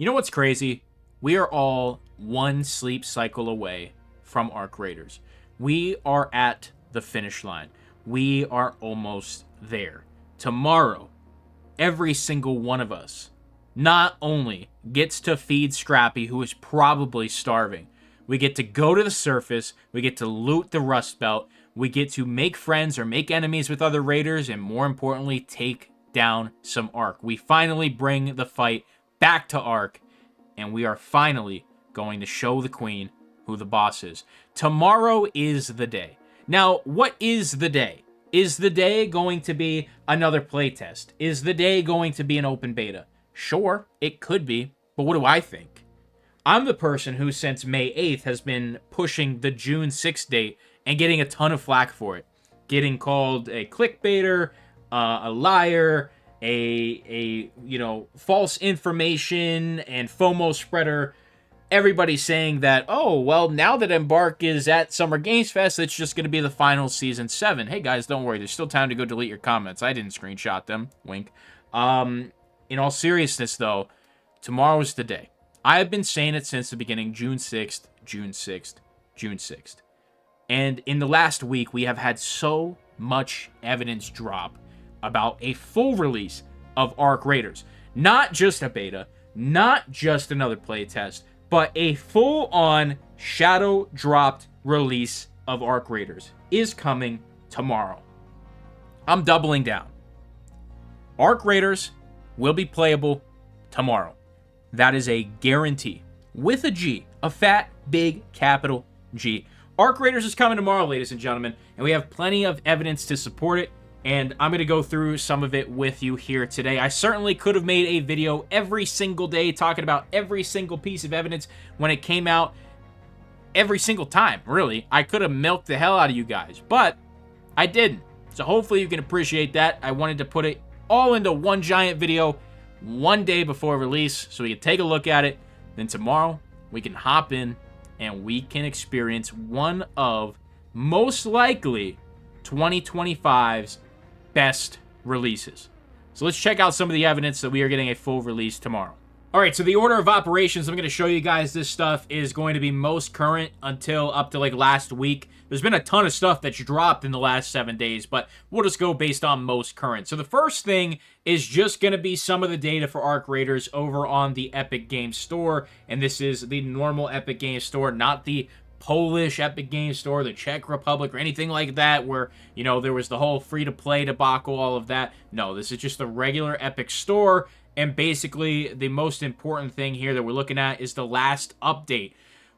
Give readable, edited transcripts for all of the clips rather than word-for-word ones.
You know what's crazy? We are all one sleep cycle away from Arc Raiders. We are at the finish line. We are almost there. Tomorrow, every single one of us not only gets to feed Scrappy, who is probably starving, we get to go to the surface, we get to loot the Rust Belt, we get to make friends or make enemies with other raiders, and more importantly, take down some Arc. We finally bring the fight back to Arc, and we are finally going to show the Queen who the boss is. Tomorrow is the day. Now, what is the day? Is the day going to be another playtest? Is the day going to be an open beta? Sure, it could be, but what do I think? I'm the person who since May 8th has been pushing the June 6th date and getting a ton of flack for it. Getting called a clickbaiter, a liar, a false information and FOMO spreader. Everybody's saying that, oh, well, now that Embark is at Summer Games Fest, it's just going to be the final Season 7. Hey, guys, don't worry. There's still time to go delete your comments. I didn't screenshot them. Wink. In all seriousness, though, tomorrow's the day. I have been saying it since the beginning, June 6th, June 6th, June 6th. And in the last week, we have had so much evidence drop about a full release of Arc Raiders. Not just a beta, not just another playtest, but a full-on shadow-dropped release of Arc Raiders is coming tomorrow. I'm doubling down. Arc Raiders will be playable tomorrow. That is a guarantee. With a G. A fat, big, capital G. Arc Raiders is coming tomorrow, ladies and gentlemen, and we have plenty of evidence to support it, and I'm going to go through some of it with you here today. I certainly could have made a video every single day talking about every single piece of evidence when it came out every single time, really. I could have milked the hell out of you guys, but I didn't. So hopefully you can appreciate that. I wanted to put it all into one giant video one day before release so we can take a look at it. Then tomorrow we can hop in and we can experience one of most likely 2025's best releases. So let's check out some of the evidence that we are getting a full release tomorrow. All right, so the order of operations I'm going to show you guys this stuff is going to be most current until up to like last week. There's been a ton of stuff that's dropped in the last 7 days, but we'll just go based on most current. So the first thing is just going to be some of the data for Arc Raiders over on the Epic Games Store, and this is the normal Epic Games Store, not the Polish Epic Games Store, the Czech Republic, or anything like that where, you know, there was the whole free-to-play debacle, all of that. No, this is just the regular Epic Store, and basically the most important thing here that we're looking at is the last update.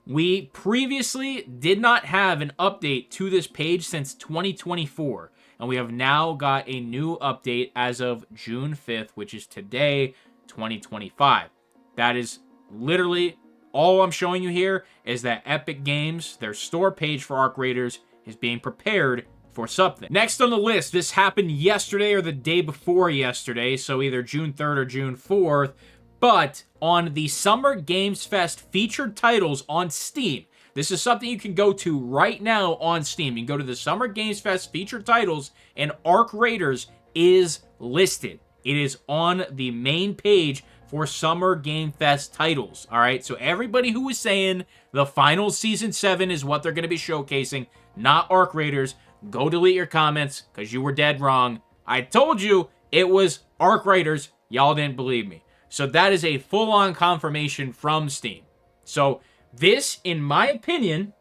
We previously did not have an update to this page since 2024, and we have now got a new update as of June 5th, which is today, 2025. That is literally all I'm showing you here is that Epic Games, their store page for Arc Raiders, is being prepared for something. Next on the list, this happened yesterday or the day before yesterday, so either June 3rd or June 4th, but on the Summer Games Fest featured titles on Steam. This is something you can go to right now on Steam. You can go to the Summer Games Fest featured titles, and Arc Raiders is listed. It is on the main page for Summer Game Fest titles, all right? So everybody who was saying the final Season 7 is what they're going to be showcasing, not Arc Raiders, go delete your comments because you were dead wrong. I told you it was Arc Raiders. Y'all didn't believe me. So that is a full-on confirmation from Steam. So this, in my opinion,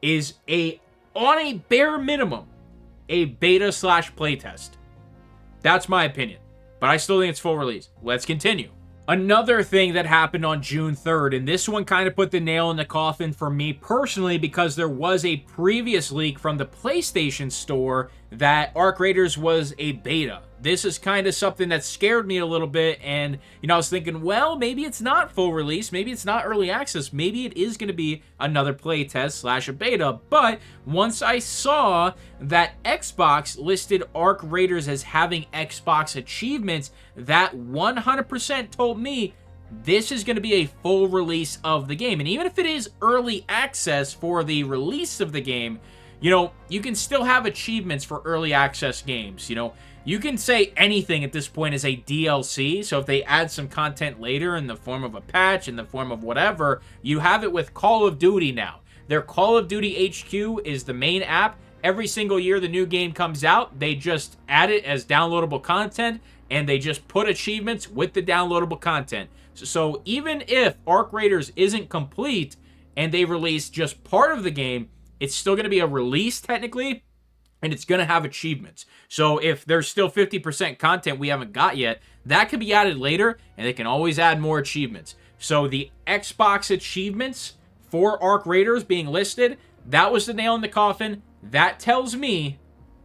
is on a bare minimum, a beta/playtest. That's my opinion. But I still think it's full release. Let's continue. Another thing that happened on June 3rd, and this one kind of put the nail in the coffin for me personally because there was a previous leak from the PlayStation Store that Arc Raiders was a beta. This is kind of something that scared me a little bit, and, you know, I was thinking, well, maybe it's not full release, maybe it's not early access, maybe it is going to be another playtest/a beta, but once I saw that Xbox listed Arc Raiders as having Xbox achievements, that 100% told me this is going to be a full release of the game, and even if it is early access for the release of the game, you know, you can still have achievements for early access games, you know. You can say anything at this point is a DLC, so if they add some content later in the form of a patch, in the form of whatever, you have it with Call of Duty now. Their Call of Duty HQ is the main app. Every single year the new game comes out, they just add it as downloadable content, and they just put achievements with the downloadable content. So even if Arc Raiders isn't complete, and they release just part of the game, it's still going to be a release technically, and it's going to have achievements. So if there's still 50% content we haven't got yet, that can be added later, and they can always add more achievements. So the Xbox achievements for Arc Raiders being listed, that was the nail in the coffin. That tells me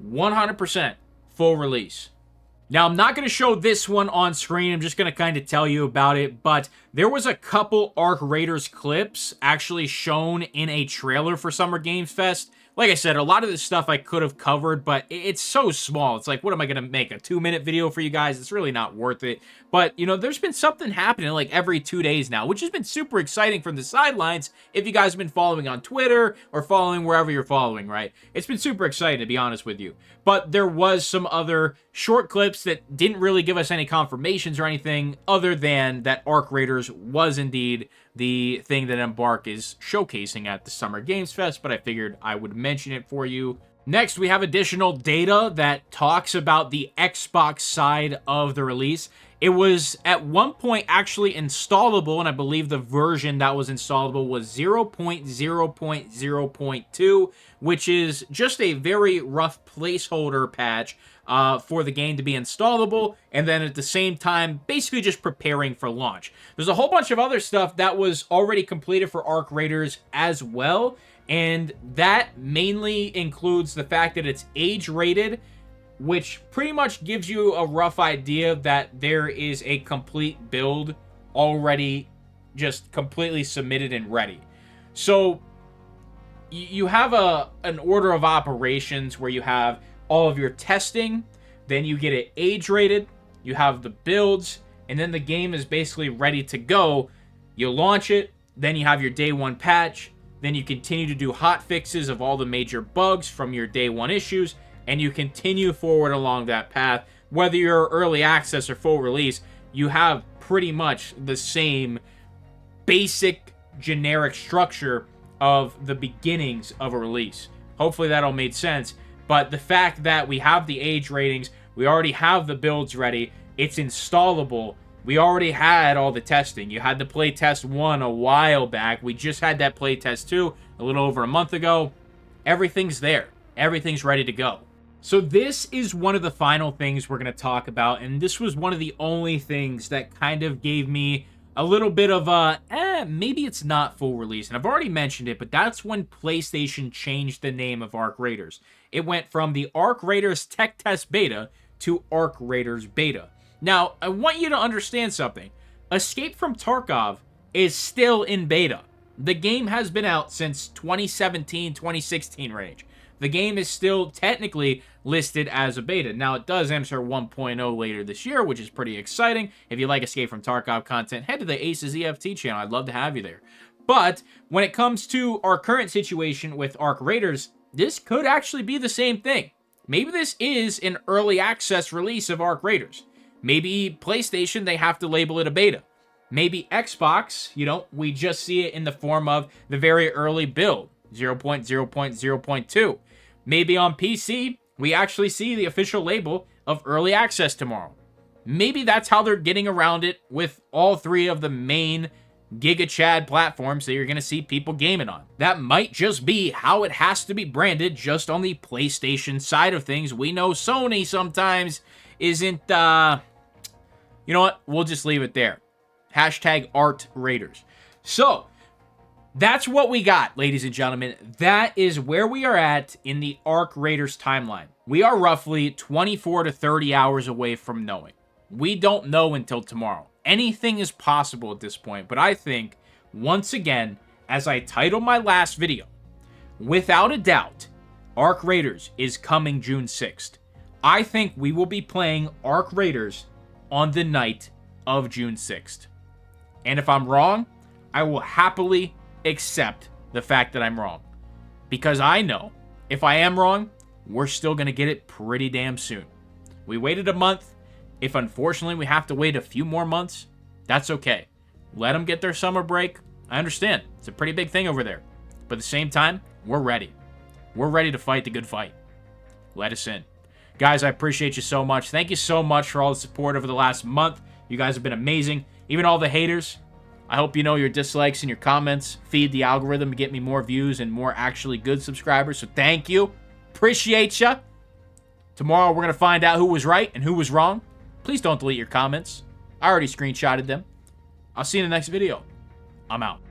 100% full release. Now, I'm not going to show this one on screen. I'm just going to kind of tell you about it. But there was a couple Arc Raiders clips actually shown in a trailer for Summer Games Fest. Like I said, a lot of this stuff I could have covered, but it's so small. It's like, what am I going to make? A 2-minute video for you guys? It's really not worth it. But, you know, there's been something happening like every 2 days now, which has been super exciting from the sidelines if you guys have been following on Twitter or following wherever you're following, right? It's been super exciting, to be honest with you. But there was some other short clips that didn't really give us any confirmations or anything other than that Arc Raiders was indeed the thing that Embark is showcasing at the Summer Games Fest, but I figured I would mention it for you. Next, we have additional data that talks about the Xbox side of the release. It was at one point actually installable, and I believe the version that was installable was 0.0.0.2, which is just a very rough placeholder patch for the game to be installable, and then at the same time, basically just preparing for launch. There's a whole bunch of other stuff that was already completed for Arc Raiders as well, and that mainly includes the fact that it's age-rated, which pretty much gives you a rough idea that there is a complete build already just completely submitted and ready. So you have an order of operations where you have all of your testing, then you get it age rated, you have the builds, and then the game is basically ready to go. You launch it, then you have your day one patch, then you continue to do hot fixes of all the major bugs from your day one issues, and you continue forward along that path. Whether you're early access or full release, you have pretty much the same basic generic structure of the beginnings of a release. Hopefully that all made sense. But the fact that we have the age ratings, we already have the builds ready, it's installable. We already had all the testing. You had the playtest 1 a while back. We just had that playtest 2 a little over a month ago. Everything's there. Everything's ready to go. So this is one of the final things we're going to talk about, and this was one of the only things that kind of gave me a little bit of a, maybe it's not full release. And I've already mentioned it, but that's when PlayStation changed the name of Arc Raiders. It went from the Arc Raiders Tech Test Beta to Arc Raiders Beta. Now, I want you to understand something. Escape from Tarkov is still in beta. The game has been out since 2017, 2016 range. The game is still technically listed as a beta. Now, it does enter 1.0 later this year, which is pretty exciting. If you like Escape from Tarkov content, head to the Aces EFT channel. I'd love to have you there. But when it comes to our current situation with Arc Raiders, this could actually be the same thing. Maybe this is an early access release of Arc Raiders. Maybe PlayStation, they have to label it a beta. Maybe Xbox, we just see it in the form of the very early build, 0.0.0.2. Maybe on PC, we actually see the official label of early access tomorrow. Maybe that's how they're getting around it with all three of the main GigaChad platforms that you're going to see people gaming on. That might just be how it has to be branded just on the PlayStation side of things. We know Sony sometimes isn't, you know what? We'll just leave it there. Hashtag Art Raiders. So, that's what we got, ladies and gentlemen. That is where we are at in the Arc Raiders timeline. We are roughly 24 to 30 hours away from knowing. We don't know until tomorrow. Anything is possible at this point, but I think, once again, as I titled my last video, without a doubt, Arc Raiders is coming June 6th. I think we will be playing Arc Raiders on the night of June 6th. And if I'm wrong, I will happily accept the fact that I'm wrong. Because I know, if I am wrong, we're still going to get it pretty damn soon. We waited a month. If unfortunately we have to wait a few more months, that's okay. Let them get their summer break. I understand. It's a pretty big thing over there. But at the same time, we're ready. We're ready to fight the good fight. Let us in. Guys, I appreciate you so much. Thank you so much for all the support over the last month. You guys have been amazing. Even all the haters. I hope you know your dislikes and your comments feed the algorithm to get me more views and more actually good subscribers. So thank you. Appreciate ya. Tomorrow we're going to find out who was right and who was wrong. Please don't delete your comments. I already screenshotted them. I'll see you in the next video. I'm out.